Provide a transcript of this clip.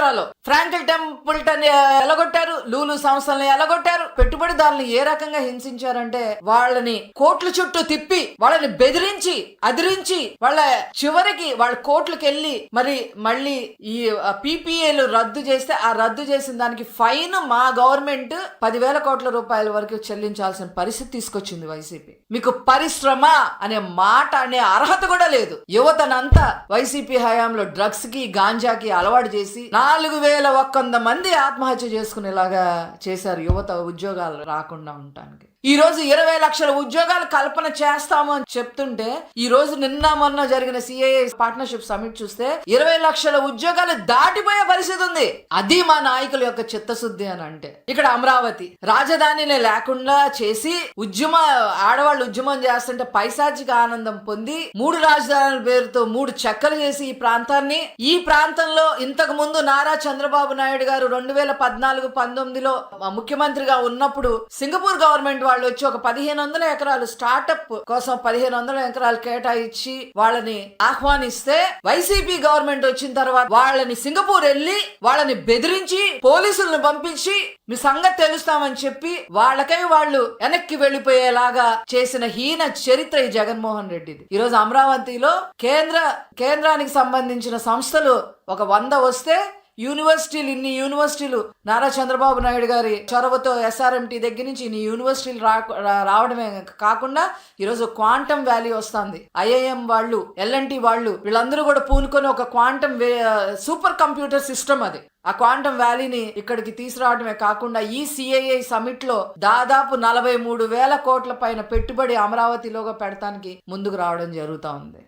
ఆంధ్రాలో Frankl Templeton ఎలగొట్టారు, Lulu సంస్థల్ని ఎలగొట్టారు. పెట్టుబడిదారులను ఏ రకంగా హింసించారంటే వాళ్ళని కోట్ల చుట్టూ తిప్పి వాళ్ళని బెదిరించి అదిరించి వాళ్ళ చివరికి వాళ్ళ కోట్లకు వెళ్ళి మళ్ళీ ఈ పీపీఏలు రద్దు చేస్తే ఆ రద్దు చేసిన దానికి ఫైన్ మా గవర్నమెంట్ 10,000 కోట్ల రూపాయల వరకు చెల్లించాల్సిన పరిస్థితి తీసుకొచ్చింది వైసీపీ. మీకు పరిశ్రమ అనే మాట అనే అర్హత కూడా లేదు. యువతనంతా వైసీపీ హయాంలో డ్రగ్స్ కి గాంజాకి అలవాటు చేసి 4,100 మంది ఆత్మహత్య చేసుకునేలాగా చేశారు యువత ఉద్యోగాలు రాకుండా ఉండటానికి. ఈ రోజు 20 లక్షల ఉద్యోగాలు కల్పన చేస్తాము అని చెప్తుంటే ఈ రోజు నిన్న మొన్న జరిగిన సిఐఏ పార్ట్నర్షిప్ సమిట్ చూస్తే 20 లక్షల ఉద్యోగాలు దాటిపోయే పరిస్థితి ఉంది. అది మా నాయకుల యొక్క చిత్తశుద్ధి అని అంటే. ఇక్కడ అమరావతి రాజధానిని లేకుండా చేసి ఆడవాళ్ళు ఉద్యమం చేస్తుంటే పైశాచిక ఆనందం పొంది 3 రాజధానుల పేరుతో 3 చెక్కలు చేసి ఈ ప్రాంతంలో ఇంతకు ముందు నారా చంద్రబాబు నాయుడు గారు 2014-19లో ముఖ్యమంత్రిగా ఉన్నప్పుడు సింగపూర్ గవర్నమెంట్ వాళ్ళు వచ్చి ఒక 1,500 ఎకరాలు స్టార్ట్అప్ కోసం 1,500 ఎకరాలు కేటాయించి వాళ్ళని ఆహ్వానిస్తే వైసీపీ గవర్నమెంట్ వచ్చిన తర్వాత వాళ్ళని సింగపూర్ వెళ్ళి వాళ్ళని బెదిరించి పోలీసులను పంపించి మీ సంగతి తెలుస్తామని చెప్పి వాళ్ళకై వాళ్ళు వెనక్కి వెళ్లిపోయేలాగా చేసిన హీన చరిత్ర ఈ జగన్మోహన్ రెడ్డిది. ఈ రోజు అమరావతిలో కేంద్రానికి సంబంధించిన సంస్థలు ఒక 100 వస్తే ఇన్ని యూనివర్సిటీలు నారా చంద్రబాబు నాయుడు గారి చొరవతో SRMT దగ్గర నుంచి ఇన్ని యూనివర్సిటీలు రావడమే కాకుండా ఈరోజు క్వాంటమ్ వ్యాలీ వస్తుంది. IIM వాళ్ళు, LNT వాళ్ళు వీళ్ళందరూ కూడా పూనుకొని ఒక క్వాంటమ్ సూపర్ కంప్యూటర్ సిస్టమ్ అది. ఆ క్వాంటమ్ వ్యాలీని ఇక్కడికి తీసుకురావడమే కాకుండా ఈ CII సమిట్ లో దాదాపు 43,000 కోట్ల పైన పెట్టుబడి అమరావతిలోగా పెడతానికి ముందుకు రావడం జరుగుతా ఉంది.